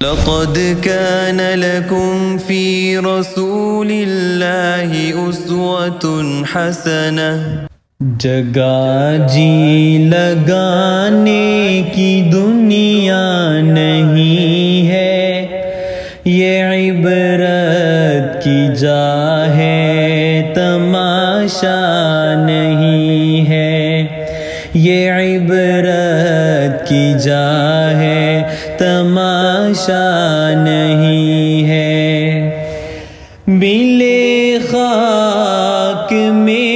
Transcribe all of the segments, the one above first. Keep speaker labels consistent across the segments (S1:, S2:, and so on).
S1: لقد كان لكم في رسول الله أسوة حسنة
S2: جگہ جی لگانے کی دنیا نہیں ہے، یہ عبرت کی جا ہے، تماشا نہیں ہے، یہ عبرت کی جا ہے، تماشا نہیں ہے۔ ملے خاک میں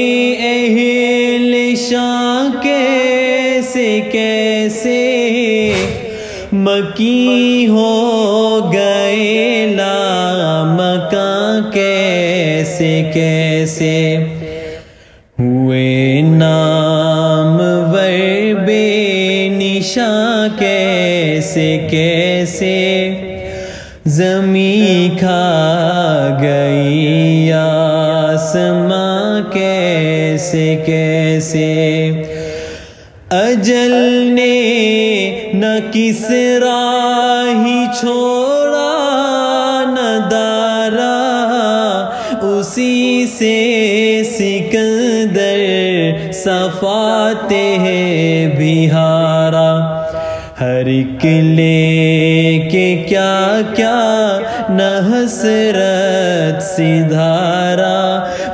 S2: کیسے کیسے مکی ہو گئے لامکاں، کیسے کیسے ہوئے نامور بے نشاں، کیسے کیسے زمین کھا گئی آسماں، کیسے کیسے اجل نے نہ کسریٰ ہی چھوڑا نہ دارا، اسی سے سکندر صفاتہ بہارا، ہر ایک لے کے کیا کیا نہ حسرت سدھارا،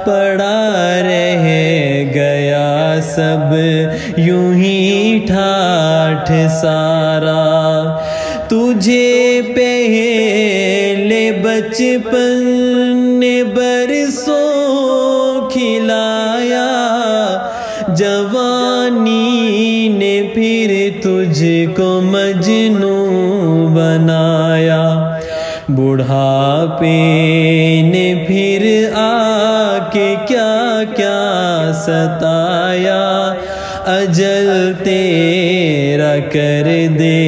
S2: پڑا رہ گیا سب یوں ہی ٹھاٹھ سارا۔ تجھے پہلے بچپن نے برسوں کھلایا، جوانی نے پھر تجھ کو مجنوں بنایا، بڑھاپے نے پھر آ کے کیا کیا ستایا، اجل تیرا کر دے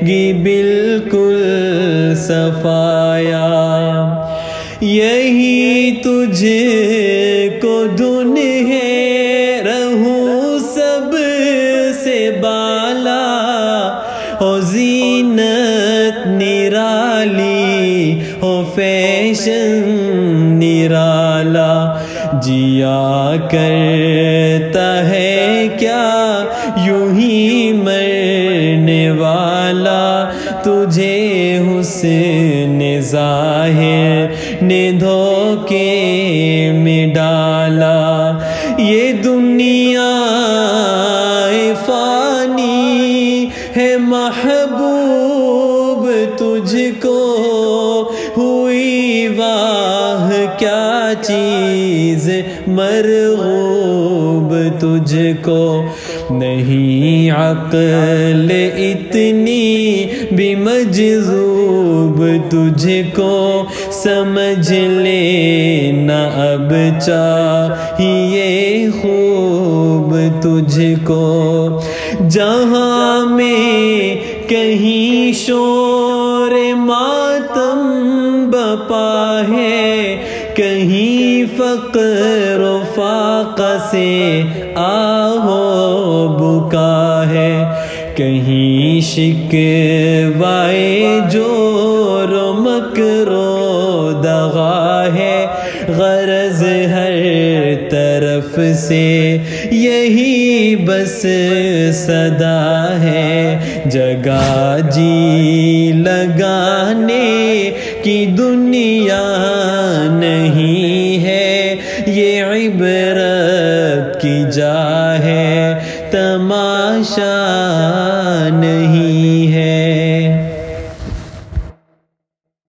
S2: گی بالکل صفایا۔ یہی تجھ کو دھن ہے رہوں سب سے بالا، ہو زینت نرالی ہو فیشن نرالا، جیا کرتا ہے کیا یوں ہی مرنے والا، تجھے حسن ظاہر نے دھوکے میں ڈالا۔ یہ دنیا فانی ہے محبوب تجھ کو، ہوئی واہ کیا چیز مرغوب تجھ کو، نہیں عقل اتنی بھی مجذوب تجھ کو، سمجھ لینا اب چاہیے خوب تجھ کو۔ جہاں میں کہیں شور ماتم بپا ہے، کہیں فقر و فاقہ سے آہو بکا ہے، کہیں شکوائے جور و مکر و دغا ہے، غرض ہر طرف سے یہی بس صدا ہے، جگہ جی لگانے کی دنیا نہیں ہے، یہ عبرت کی جا ہے، تماشا